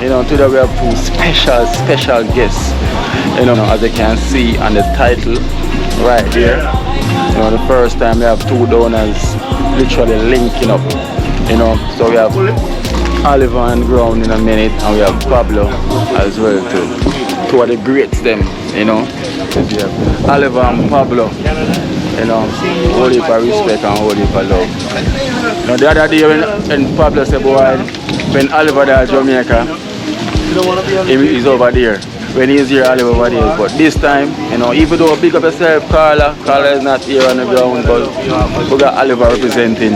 You know, today we have two special guests. You know, as you can see on the title right there. You know, the first time we have two donors literally linking up. You know, so we have Oliver and Ground in a minute, and we have Pablo as well too. Two of the greats them, you know. We have Oliver and Pablo. You know, whole heap of respect and whole heap of love. Now the other day when Pablo said, boy, when Oliver there at Jamaica, he's over there. When he's here, Oliver over there. But this time, you know, even though big up yourself, Carla is not here on the ground, but we got Oliver representing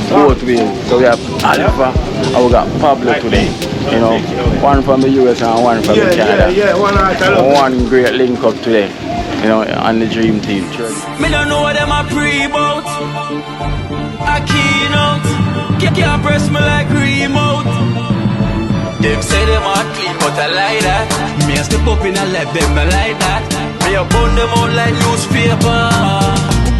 both ways. So we have Oliver and we got Pablo today. You know, one from the US and one from Canada. One great link up today. You know, on the dream team. Me don't know what them a pre-bout. A Kino, can't press me like remote. Them say them a clean, but I like that. Me a step up in a left, them I like that. Me a burn them out like newspaper.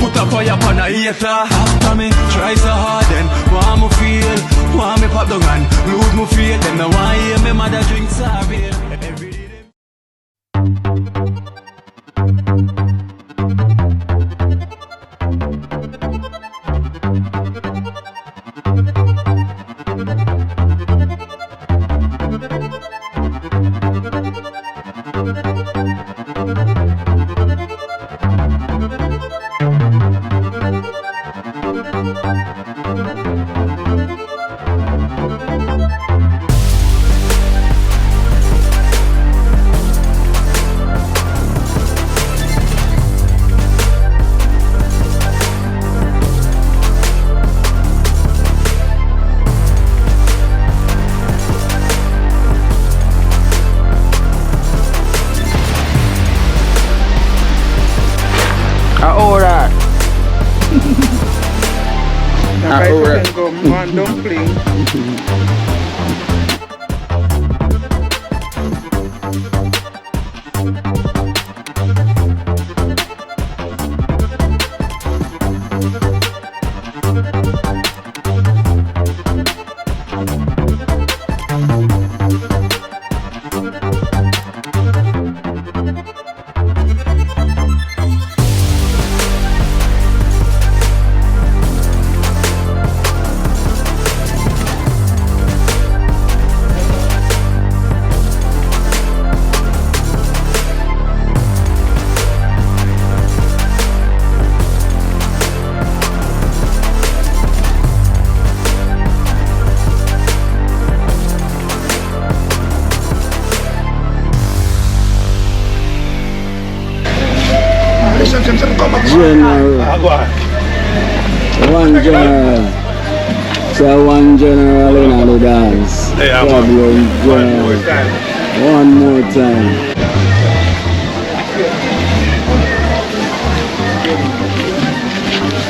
Put a fire upon a hater. After me, try so hard then. Want me feel, want me pop the gun, lose me feel. Them no want hear me mother drink sorry. Man dumpling. One general. So one general in the dance. PABLO general. One more time.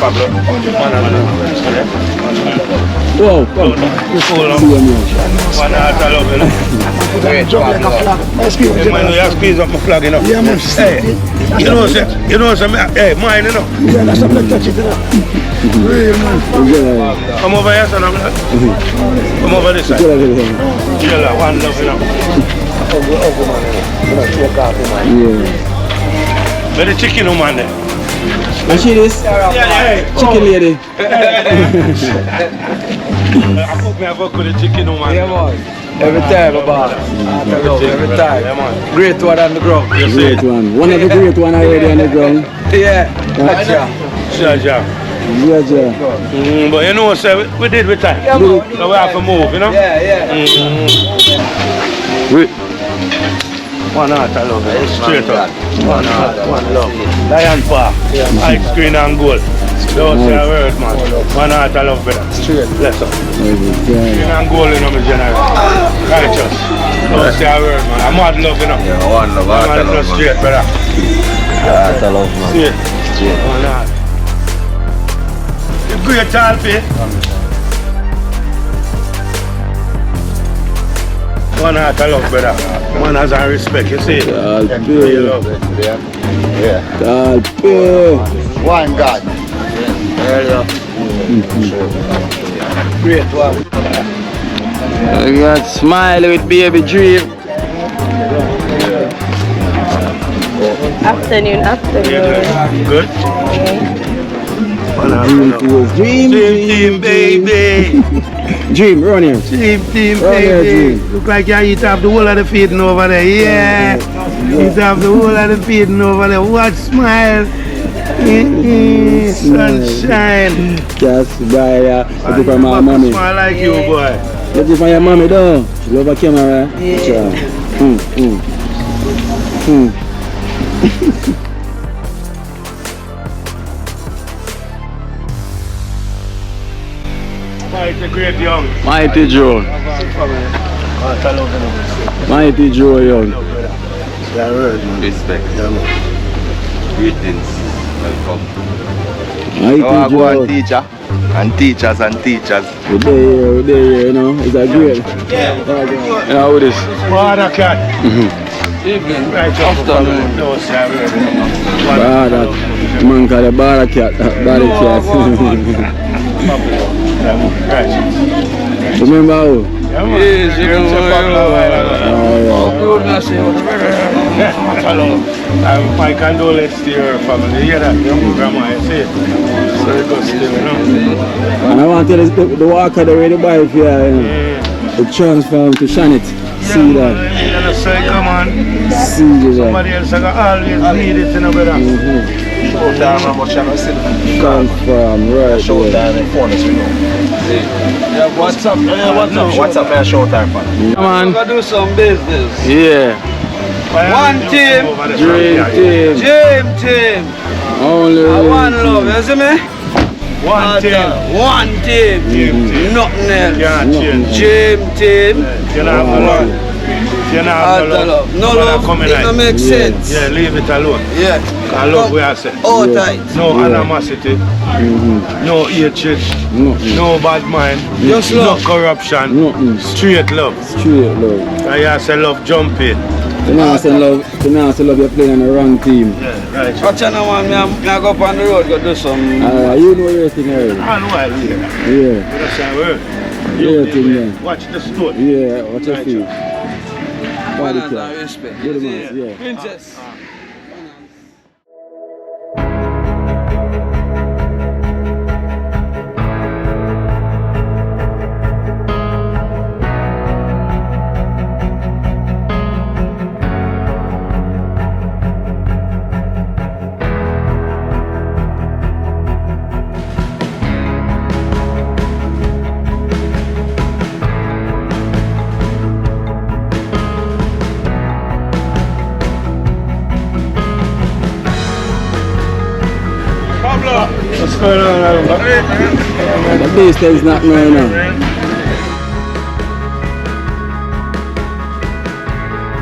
Pablo, whoa, come. You squeeze up my flag, you know. Yeah, man. Hey, you know, hey, mine, you know. Yeah, that's a black touch it, you know. Real, man. Come over here, son. Come over this side. Yeah, one love, you know. Yeah. Where the chicken, man, there? You see this? Yeah. Chicken lady. I hope me have work with the chicken, man. Yeah, man. Every time, boss. Every time. Yeah, man. Great one on the ground. Great one. One of the great one already on the ground. Yeah. Gotcha. But you know, sir, we did with time. Yeah, so we have to move, you know? Yeah. One heart, I love it. Straight up. One heart, one love. Lion Park, ice cream and gold. Don't say a word, man. One heart, I love brother. Straight. Bless up. Green and gold, you know, my general. Righteous. Don't say a word, man. I'm mad love, you know. Yeah, one love, heart, I love. Straight, brother. Heart, I love, man. Straight. One heart. The great Talpi. One heart, I love, brother. One has a respect, you see. Talpi. Love. Yeah. Talpi. One God. Great one. We got Smiley with Baby Dream. Afternoon. Good. Dream team, baby. Dream, run here. Team, Run here, baby. Dream. Look like you eat up the whole of the feeding over there. Yeah. Eat up the whole of the feeding over there. What smile? Sunshine. Just by looking for my mommy. Smile like you, boy. Looking for your mommy though. She love a camera. Yeah. Mighty great young. Mighty Joe. Mighty Joe young. Respect. Greetings. Welcome. Mighty Oh, I go Joe. and teacher. And teachers and teachers. We're there, you know. It's a great. Yeah, how it is? Water cat. Evening. Right afternoon. No, sir. That man called a barakat. Remember how? Yes, you know. My condolence to your family. You hear that? Your grandma, you see it? So it goes still, you know? And I want to tell you the walker the way to buy if you it transformed to Shanit. See that? Yeah, so come on. See that? Somebody else I always need it, you know, brother. Showtime, how much I see. Confirm, right. Showtime and phone is we know. Yeah, what's up? What's up, man? Showtime, man. Come on. We're gonna do some business. Yeah. One team. Dream team. Dream team. Only One love, you see me? One team. One team. Nothing else. Can't change. Dream team. You know, one. You know, No love. It don't make sense. Yeah, leave it alone. Yeah. I love what I said. All tight. No animosity, no hatred, no bad mind, Just no love. corruption, Nothing. straight love. Straight love. I say love jumping. You know, I say love you're playing on the wrong team. Yeah, right. Watch out now, man. I go up on the road, go do some. You know your thing already. I know I hear. Yeah. That's a word. Yeah, thing, yeah. Watch the story. Yeah, what you Right. feel? Body Manners and care. respect. Good man, yeah. Princess. Pablo, what's going on? The base is not going on.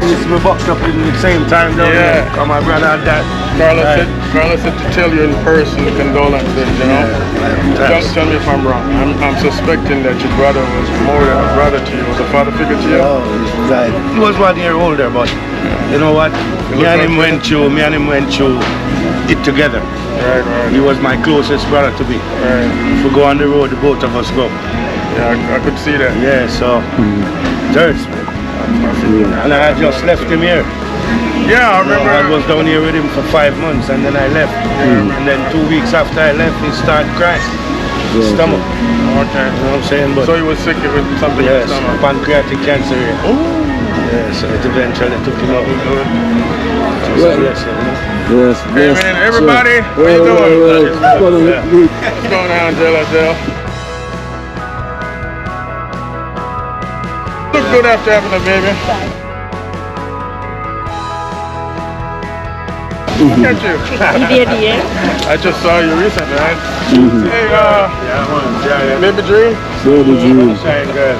We boxed up in the same time down there. Come my brother and dad. Carlos said to tell you in person condolences, you know. Tell me if I'm wrong. I'm suspecting that your brother was more than a brother to you, was a father figure to you. Oh, right. He was 1 year older, but you know what? Me and him went through it together. Right. He was my closest brother to be. Right. If we go on the road, the both of us go. Yeah, I could see that. Yeah, so it hurts, man. And I just left him here. Yeah, I remember. I was down here with him for 5 months and then I left. And then 2 weeks after I left, he started crying. Stomach. Okay. You know what I'm saying? But So he was sick with something in yes, his stomach. pancreatic cancer here. Yeah, so it eventually took him out. So yes, you know. Yes, Hey yes. man, everybody, So, how you doing? Yeah. What's going on, Adele? Look good after having a baby. Look at you. I just saw you recently, right? Hey, Yeah, man. Yeah. baby Dream. Baby Dream. Shine girl.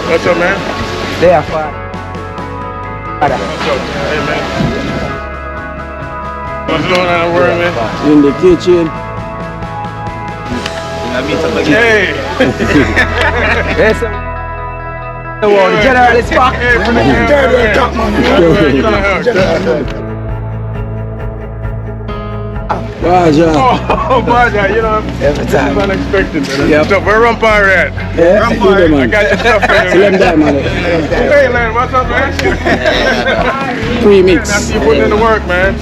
What's up, man? They are far. What's up? Hey, man. What's going on, word, man? In the kitchen. Hey! Yes, sir. The general is back. Baja. Oh, Baja, you know, Every this time. is unexpected, man. Yep. So, where Rampire at? Yeah, Rampire, man. I got your stuff for you. Tell them that, man. Hey, man, what's up, man? Premix. That's you putting in the work, man.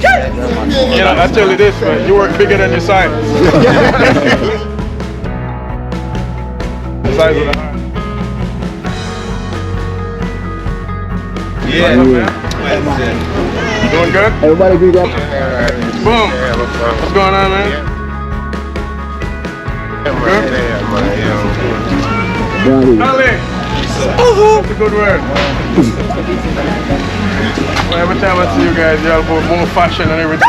You know, I tell you this, man, you work bigger than your size. The size of the heart. Yeah, man. Doing good? Everybody agree that? Boom. What's going on, man? Good? Ali. That's a good word. Well, every time I see you guys, y'all go more fashion and everything.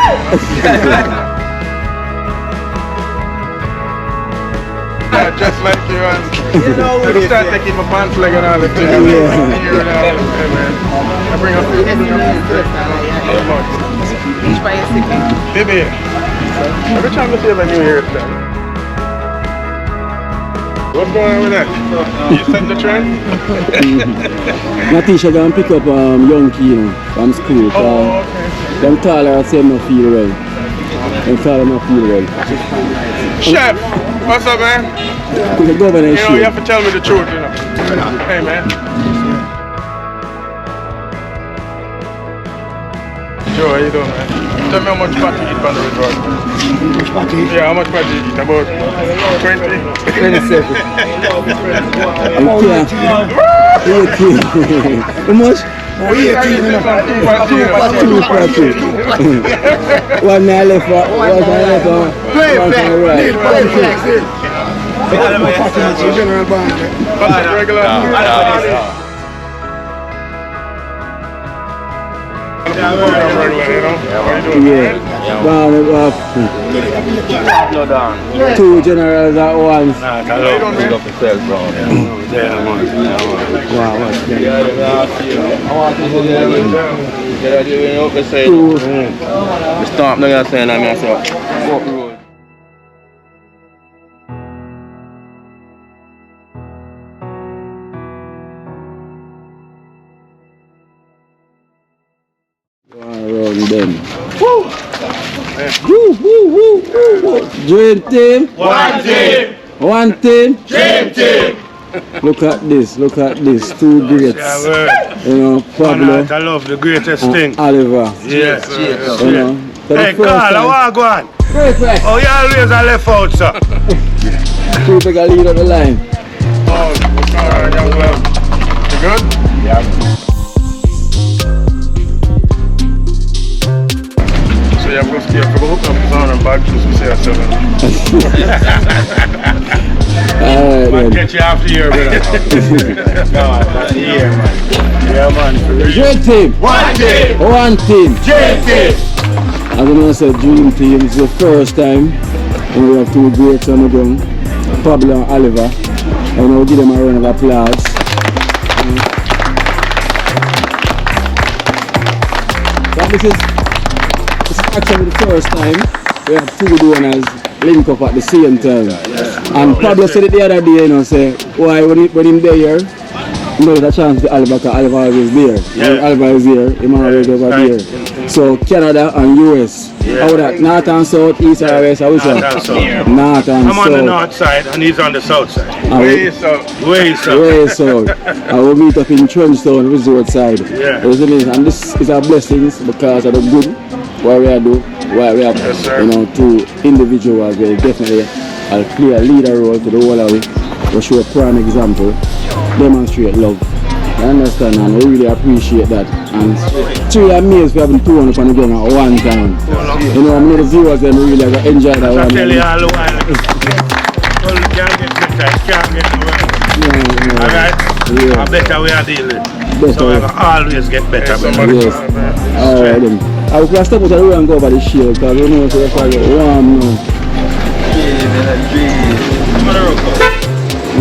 Yeah, just like you and you start taking my pants leg and all that thing. Yeah, man. I bring up food. Baby, every time I see you, you hear it, man. What's going on with that? You set the trend? Natisha gonna pick up young Kino from school. Oh, okay. Them taller and say no feel well. Them taller no feel well. Chef, what's up, man? To the governor You know, you have to tell me the truth, you know. Hey, man. Joe, how you doing, man? Tell me how much fat you eat from the resort. How much fat you eat? Yeah, how much fat you eat? About 20? 27. How much? 18. One night left for one Regular. Two generals at once. Stop now you're saying I'm yourself. Around them. Woo! Woo, woo, woo, woo. Dream team. One team. One team. Dream team. Look at this, two greats. You know, Pablo I love the greatest thing. Oliver. Yes. You know. Hey, Carl, I want to go on. Great way. Oh, you always are left out, sir. Two take a lead on the line. Oh, alright, young well. You good? Yeah. So you have to stay for hook up on and back to say a 7. Alright then. Get you after here, brother. No, that's the year, man. Yeah, man. Dream team. One team. One team. Dream team. As I know, I said Dream Team is the first time when we have two greats on the ground, Pablo and Oliver. And we'll give them a round of applause. But this is actually the first time we have two donors link up at the same time. And Pablo said it the other day, you know, say, why when him there, you know, the chance to Oliver, because Oliver is there. When Oliver is here, him always over there. So Canada and US. Yeah. How that? North and south, east and west, how is that? North and south. North and I'm south. on the north side and he's on the south side. Way south. Way south. Way south. I will meet up in TrenchTown resort side. Yeah. And this is our blessings because of the good what we are doing, what we have, Yes, sir. you know, two individuals will definitely play a leader role to the whole of it. We show a prime example, demonstrate love. I understand and I really appreciate that. And truly amazed we having 200 on the ground at one time. You know, I mean the viewers them really enjoy that I one. tell you all the while. Well, it can't get better, it can't get worse. Yeah. Alright? Yeah. I better we are dealing. Better. So we will always get better. Somebody Yes. Alright then. I will step out of the road and go over the shield because we know it's warm now.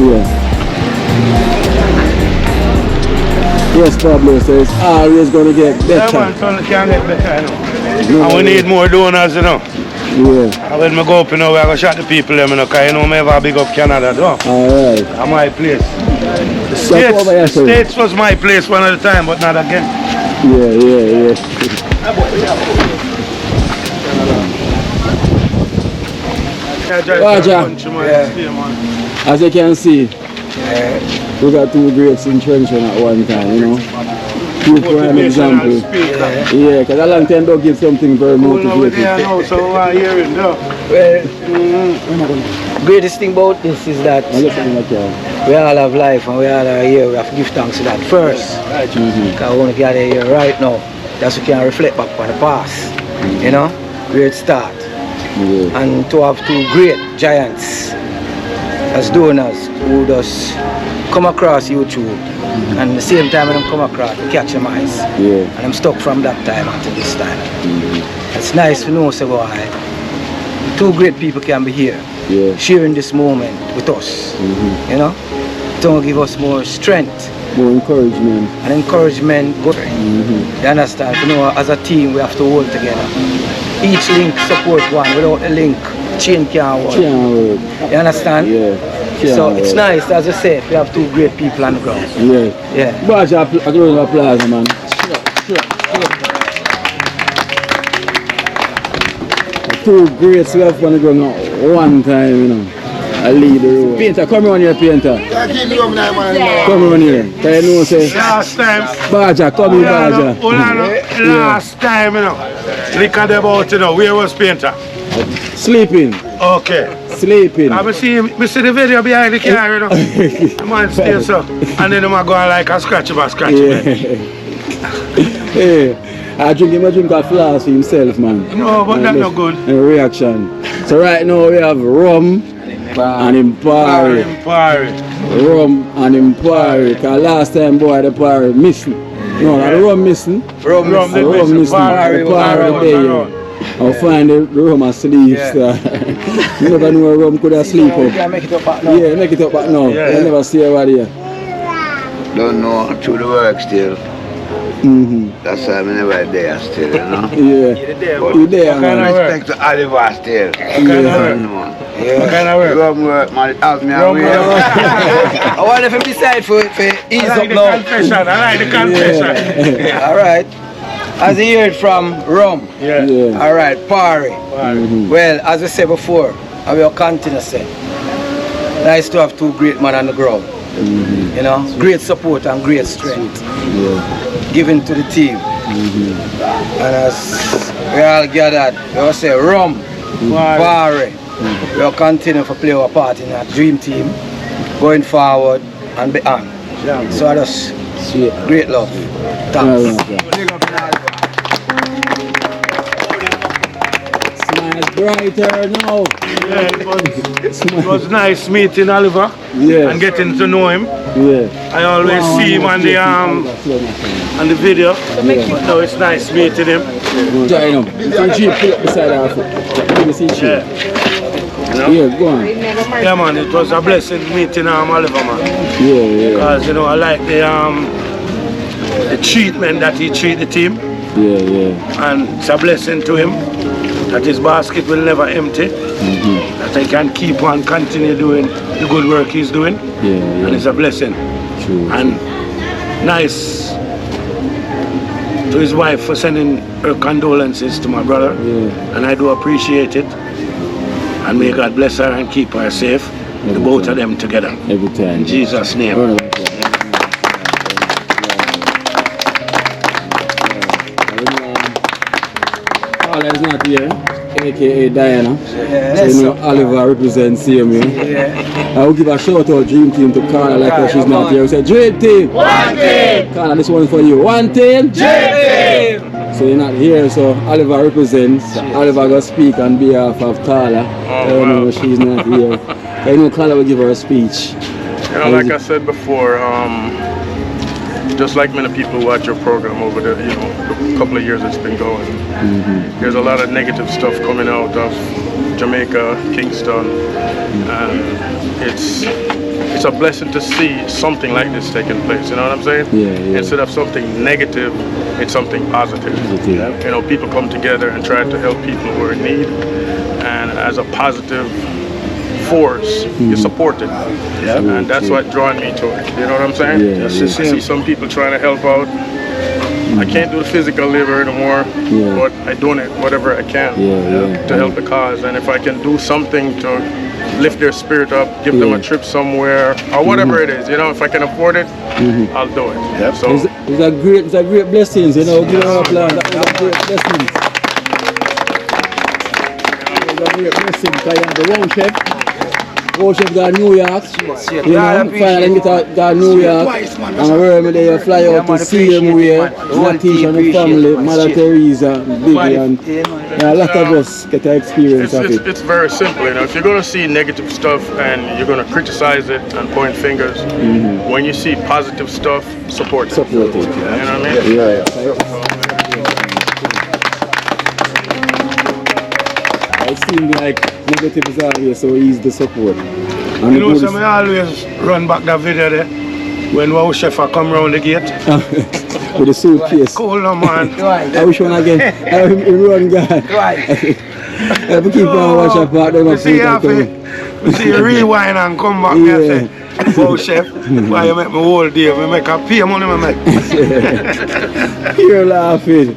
Yeah. Yes, Pablo, so it's always going to get Yeah, better. man, son, it can't get better, you know. No, And we need more donors, you know. Yeah. And when I go up, you know, we are going to shot the people, you know, because you know, me ever big up Canada, though. Alright. That's my place. The Step over here, sir. States was my place one at a time, but not again. Yeah. Baja, as you can see, we got 2 greats in TrenchTown at one time, you know. Two prime example. Yeah, because a long time don't give something very motivating. Well, greatest thing about this is that we all have life and we all are here. We have to give thanks to that first. Because we want to get here right now. That's we can reflect back on the past. You know, where it start. And to have 2 great giants as donors who just come across YouTube. And at the same time when I'm come across, I catch them eyes. And I'm stuck from that time until this time. It's nice to know, so boy, 2 great people can be here, sharing this moment with us. You know, don't give us more strength, more encouragement, and encouragement. You understand? You know, as a team, we have to hold together. Each link support one. Without a link, chain can't work. You understand? So it's nice, as I said, we have 2 great people on the ground. But a round of applause, man. Two greats we have on the ground at one time, you know. I lead the road. Painter, come on here, Painter. Come on here. Can you know, say? Last time. Baja, come here, Baja. Last time, you know. Look at about, you know, where was Painter? Sleeping. Okay. Sleeping. I see the video behind the car, you know. The man stays so. And then the man go like a scratch. I drink him a drink of flask for himself, man. No, but that's not good. A reaction. So right now we have rum and Impari. Rum and Impari. Because last time, boy, the Impari missing. No, the rum missing. Rum missing. Impari I'll find the rum asleep. You never know a rum could have sleep up. Yeah, make it up back now. Yeah, make it up back now. You never see over there. Don't know through the work still. That's why I'm never there still, you know. You there, man. Respect to Oliver still. What kind of work? Rum work, man. Have me away. I want to decide for ease up now. I like the confession. Alright. As you heard from Rum. Alright, Pari. Well, as I said before, I will continue to say. Nice to have 2 great men on the ground. You know, great support and great strength given to the team. And as we all gathered, we will say Rum, Pari. We will continue to play our part in that dream team going forward and beyond. So I just great love. Thanks. Brighter now. It was nice meeting Oliver and getting to know him. I always see him on the video. But now it's nice meeting him. Join him. Pull up beside our foot. Let me see Chief. Go on. Yeah, man, it was a blessing meeting Oliver, man. Because, you know, I like the treatment that he treated the team. And it's a blessing to him that his basket will never empty. That I can keep on continue doing the good work he's doing. And it's a blessing. And nice to his wife for sending her condolences to my brother. And I do appreciate it. And may God bless her and keep her safe. The both of them together. Every time. In Jesus' name. Paula is not here, aka Diana. So you know Oliver represents CMU. I will give a shout out Dream Team to Carla like her she's not here. We say Dream Team! One team! Carla, this one's for you. One team! Dream Team! So you're not here, so Oliver represents. Oliver will speak on behalf of Carla. You know she's not here. I know Carla will give her a speech. You know, like I said before, just like many people who watch your program over the couple of years it's been going, there's a lot of negative stuff coming out of Jamaica, Kingston, and it's a blessing to see something like this taking place. You know what I'm saying? Instead of something negative, it's something positive. You know, people come together and try to help people who are in need, and as a positive force, you support it. And that's what drawn me to it. You know what I'm saying? I see some people trying to help out I can't do the physical labor anymore, but I donate whatever I can to help the cause. And if I can do something to lift their spirit up, give them a trip somewhere, or whatever it is, you know, if I can afford it, I'll do it. Yep. So it's a great blessings, you know. Give them a plan. That was a great blessing. It was a great blessing. Because you have the one chef. One chef got New York. You know, finally got New York. And wherever they fly out to see him where Latish and the family, Mother Teresa, Biggie, and a lot of us get to experience of it. It's very simple, you know. If you're going to see negative stuff and you're going to criticize it and point fingers, when you see positive stuff, support it. Support it. You know what I mean? Yeah. It seems like negative is always so easy to support. And you know, so I always run back that video there when our chef come round the gate. With the suitcase. Cool no man. I wish one again. I run guy. If we keep on watching part, then we see you rewind and come back and say, "Oh chef, why you make me whole day? We make a pay money, me make." Pure laughing.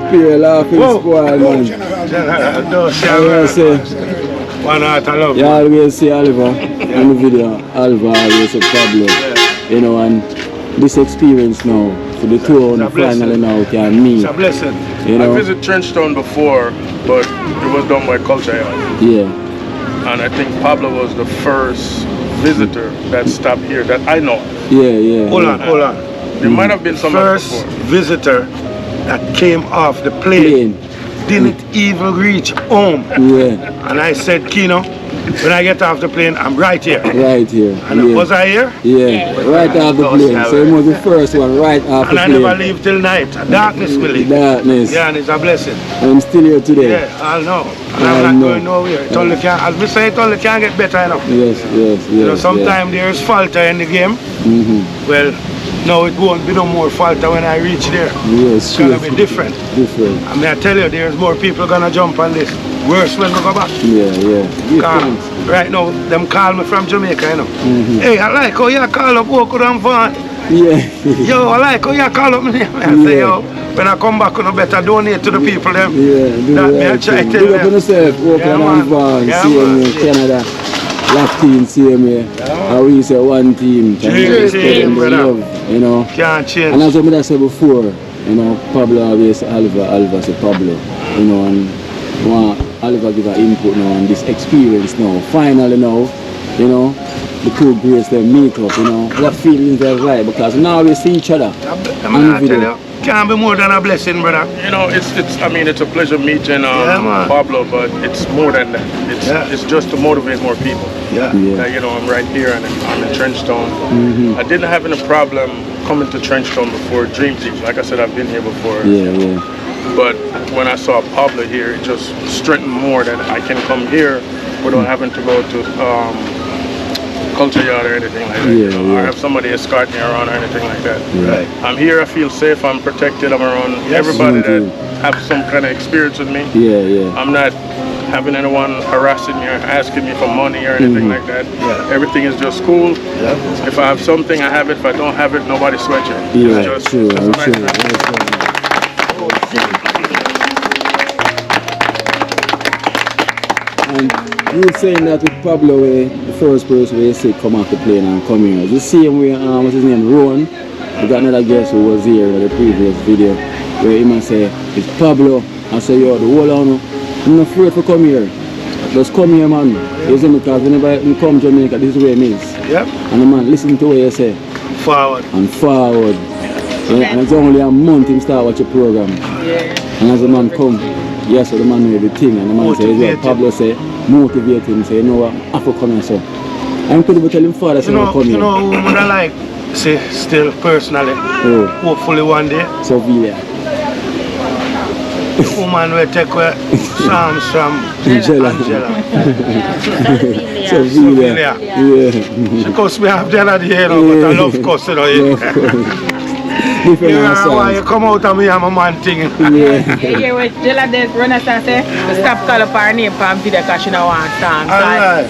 Pure laughing spoil, man. One heart of love. You always see Oliver in the video. Oliver always say Pablo. You know, and this experience now, for the tour and finally now can meet. It's a blessing. You know? I visited TrenchTown before, but it was done by Culture Yard. Yeah. And I think Pablo was the first visitor that stopped here that I know. Yeah. Hold on. There might have been some first visitor that came off the plane. Didn't even reach home. Yeah. And I said, Kino, when I get off the plane, I'm right here. Right here. And was I here? Yeah, right off the plane. So it was the first one right off the plane. And I never leave till night. Darkness will leave. Darkness. Yeah, and it's a blessing. I'm still here today. Yeah, I know. And I'm not going nowhere. It only can, as we say, it only can get better enough. Yes. You know, sometimes there's falter in the game. Well, no, it won't be no more falter when I reach there. Yes, it's gonna be different. I mean, I tell you, there's more people gonna jump on this. Worse when we go back. Yeah. Right now, them call me from Jamaica, you know. Hey, I like how you call up Oakwood and Vaughan. Yeah. Yo, I like how you call up me. I say, yo, when I come back, you better donate to the people them. That me I try to tell them. Do yourself, Oakwood and Vaughan, same Canada. Latin, same way. How we say one team. Team, brother. Love, you know. Can't change. And as I said before, you know, Pablo always say Oliver say Pablo. You know, and Oliver give an input now on this experience now. Finally now, you know, the two greats they meet up, you know. What feelings they like because now we see each other. I tell you, can't be more than a blessing, brother. You know, it's a pleasure meeting Pablo, but it's more than that. It's just to motivate more people. You know, I'm right here and I'm in TrenchTown. I didn't have any problem coming to TrenchTown before Dream Team. Like I said, I've been here before. But when I saw Pablo here, it just strengthened more that I can come here without having to go to Culture Yard or anything like that. Or have somebody escort me around or anything like that. I'm here, I feel safe, I'm protected, I'm around everybody that have some kind of experience with me. I'm not having anyone harassing me or asking me for money or anything like that. Everything is just cool. If I have something, I have it. If I don't have it, nobody sweat you. It's just, true. And you were saying that with Pablo, the first person where you say come off the plane and come here. The same way, what's his name, Rowan. We got another guest who was here in the previous video where he might say, it's Pablo. I say, yo, the whole on, I'm not afraid to come here. Just come here, man. You see, because whenever you come to Jamaica, this is where it is. And the man, listen to what you say. Forward. And forward. And it's only a month him start watch your program. And as the man come, so the man know everything. And the man says, well, Pablo say, motivate him, say, you know what, I have to come here, so. I'm going to tell him father, say, come here. You know who I like, say, still personally, hopefully one day. Sevilla. The woman will take songs from Angela. Sevilla. She cussed me off the other day, you know, but I love cuss, you know. You know why you come out of me, I'm a man thing. Yeah, with Jella did run us and say, stop calling up her name for video because she don't want songs.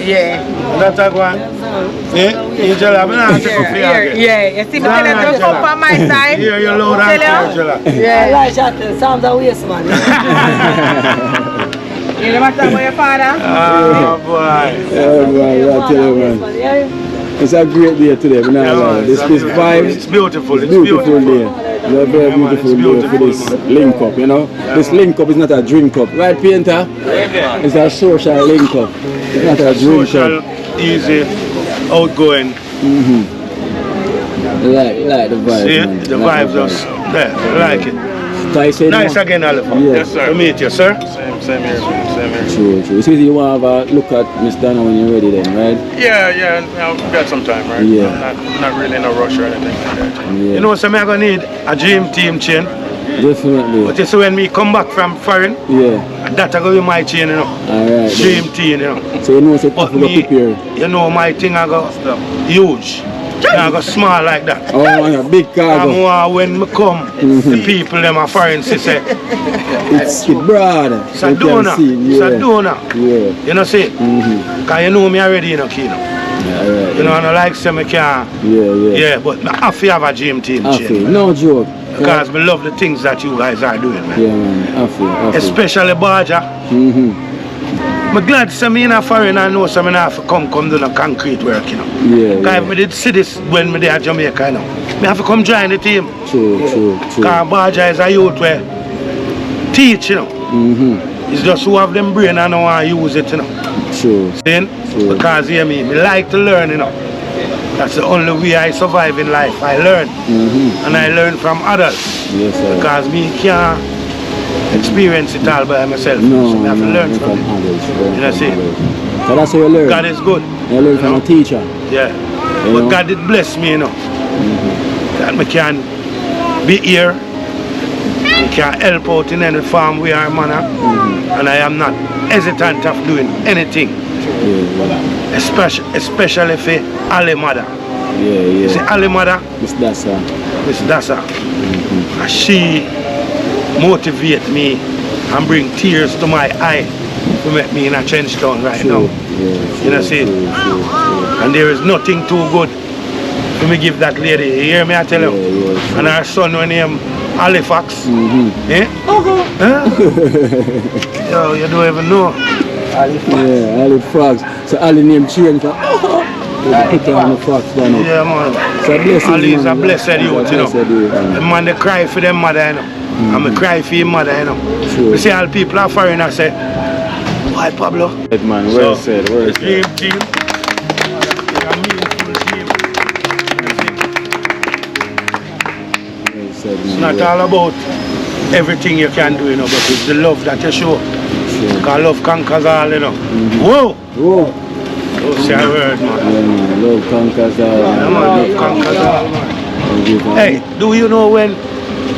Yeah. That's a one. Angela, I'm not taking for you. Yeah, you see me tell you to come on my side. Here, you're loud and clear, Angela. Yeah. I like that. Sounds a waste, man. You never talk about your father? Oh boy. Yeah, man, I tell you, man. It's a great day today, man. This vibe. It's beautiful. It's beautiful day. It's a very beautiful day for this link up, you know. This link up is not a drink up, right, Painter? It's a social link up. It's not a drink Social, up. easy, outgoing. Like the vibe, See, man. the Like vibes just there. I like it. Tyson, Nice again, Oliver. Yeah. Yes, sir. To meet you, sir. Same here, same here. True. You see, you want to have a look at Miss Donna when you're ready then, right? Yeah, we got some time, right? Yeah. Not really in a rush or anything like that. Yeah. You know, so I'm going to need a dream team chain. Definitely. But you see, when me come back from foreign, Yeah. that's going to be my chain, you know. Alright. Dream team, you know. So you know it's a But tough to me, prepare. you know, my thing I go huge. I go small like that. Oh, yeah, big cargo. When me come, the people them are foreign say, It's broad. it's a You can donor, see, it's yeah. a donor. Yeah. You know, see? Because you know me already, you know, Kino. Yeah, right. You know, I don't like say me can. Yeah. Yeah, but I have to have a dream team Afi, chain. no joke. Because I love the things that you guys are doing, man. Yeah, man. Afi. Especially Baja. I'm glad to say me in a foreign I know some have to come do the concrete work, you know. Yeah. Because I did see this when me there at Jamaica, you know. I have to come join the team. True. Because Baja is a youth where teach, you know. It's just who have them brain and know how to use it, you know. True. Then, because hear me like to learn, you know. That's the only way I survive in life. I learn. And I learn from others. Yes, sir. Because me can't experience it all by myself. No, So I have to learn from it. others. You know, see? So that's how you learn. God is good. You learn from know? a teacher. Yeah. You But know? God did bless me, you know. That I can be here. I can help out in any form, way or manner. And I am not hesitant of doing anything. Yeah. Especially for Ali Mother. Yeah. You see, Ali Mother, Miss Dassa. Miss Dassa, and she motivate me and bring tears to my eye to make me in a TrenchTown right now. Yeah, You know, see? And there is nothing too good to me give that lady. You hear me, I tell you? Yeah, And her son, when name Halifax. Eh? Huh? Yo, you don't even know. Yeah, Ali Fox. So Ali name change from put her on the Fox down. Yeah, man. So blessed Ali is a man, blessed yeah. youth, you know. Blessed youth, man. The man, they cry for them mother, you know. And me cry for his mother, you know. True. We see all people are foreign, I say, why Pablo? Right, man, well said, well the said. dream team. A meaningful team. Well said, man. It's not all about everything you can do, you know, but it's the love that you show. Because love conquers all, you know. Whoa! Whoa. Don't say a word, man. Yeah, man, love conquers all. Yeah, man, love conquers all, man. Hey, do you know when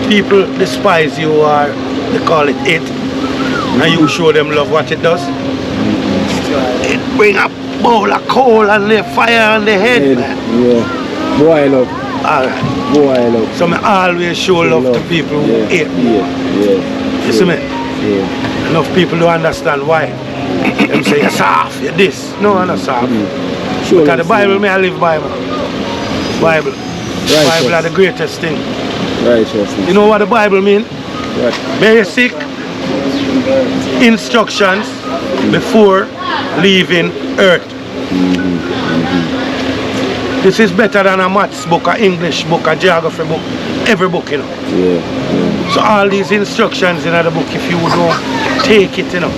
people despise you or they call it hate, and you show them love, what it does? It bring a bowl of coal and the fire on the head, man. Yeah. Boy love. Alright. Boy love. So I always show love to people who hate me. Yeah. You see me? Yeah. Enough people don't understand why. Them say you're soft, you're this. No, I'm not soft. Sure, Because the Bible, me I live Bible. Bible. Righteous. Bible are the greatest thing. Righteousness. You know what the Bible mean? What? Basic instructions before leaving earth. This is better than a maths book, a English book, a geography book, every book, you know. Yeah. So all these instructions in the book, if you don't take it, you know,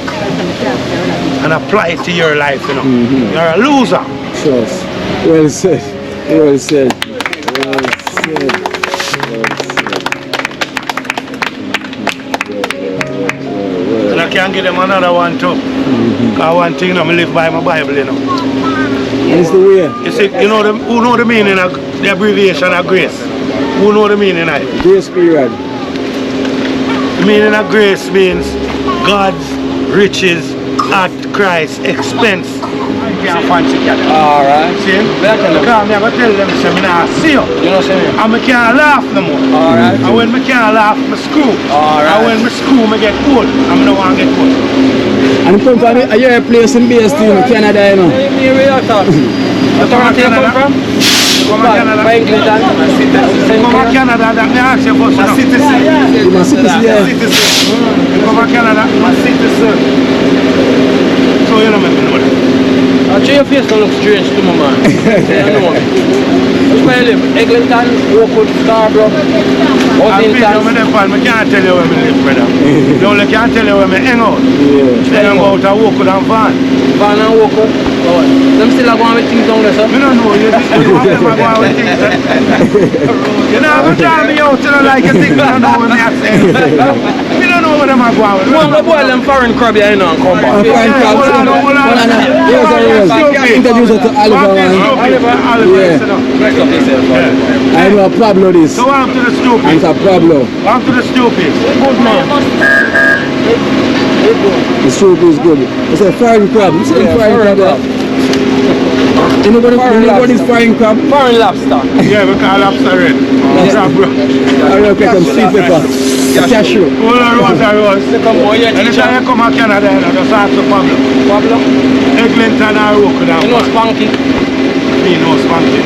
and apply it to your life, you know, you're a loser. Trust. Well said. Well said. Well said. And I can give them another one too. Because one thing, you know, I live by my Bible, you know. It's the way. You see, you know who know the meaning of the abbreviation of grace? Who know the meaning of it? Grace period. The meaning of grace means God's riches at Christ's expense. can't fancy cat. Alright. See? Because I'm going to tell them, say, I nah see you. You know what I'm saying? And I can't laugh no more. Alright. And when I can't laugh, I screw. Alright. And when I screw, I get old. And I don't want to get old. And come from your place in base team, Canada, you know. Me real talk. Where do you come from? Come on, Canada. Come on, Canada. That me ask you first. I'm a citizen. You're a citizen, yeah. Come on, Canada. I'm a citizen. So you don't make me know that. Your face don't look strange to me, man. You know me. Where you live? Eglinton, Oakwood, Scarborough, I can't tell you where I live, brother. You only can't tell you where I hang out. Hang out at Oakwood and Van. Van and Oakwood? Oh, them still are going with things down there, sir? I don't know. You want them to go with things, sir? You know, I'm trying me out, you know, like you think I don't know what I'm saying. You don't know what I'm going with. You want to boil them foreign crab here, you know, and come back. Foreign crab. Introduce her to Oliver, man. Oliver, I know Pablo this. so I'm to the stupid. And to Pablo. I'm to the stupid. Good man. The soup is good. It's a frying crab. You say frying crab. Anybody is frying crab? Foreign lobster. Yeah, we call lobster red. Crab, bro. I will get some sweet pepper. Cashew. All the rose. Anytime you come to Canada, you know, just ask for Pablo. Pablo? Eglinton or Oakwood. You know Spanky? Me know Spanky.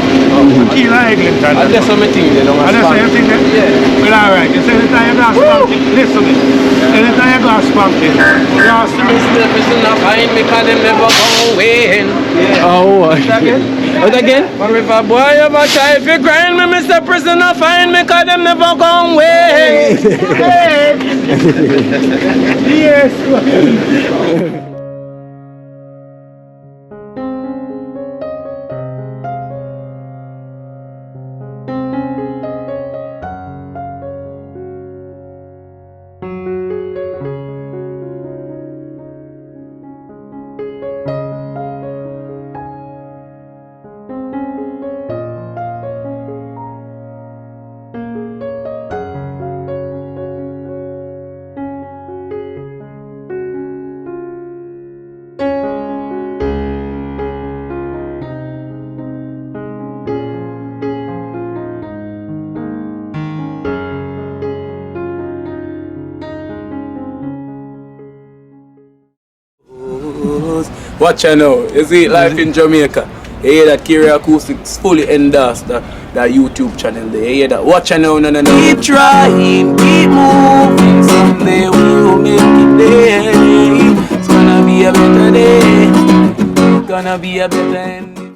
Kino Eglinton. I just saw me thing there, don't I just say you think that? Yeah. Well, alright. You say anytime you go Spanky, listen to me. Anytime you go Spanky, you ask me. Mr. Prisoner find me cause them never go away. Oh, What again? But if a boy ever try if you grind me, Mr. Prisoner find me cause them never go away. Yes. watch out now. You see life in Jamaica. You hear that Kiri Acoustics fully endorsed that YouTube channel there. You hear that? Watch out now, no. Keep trying, keep moving. Someday we'll make it there. It's gonna be a better day. Gonna be a better day.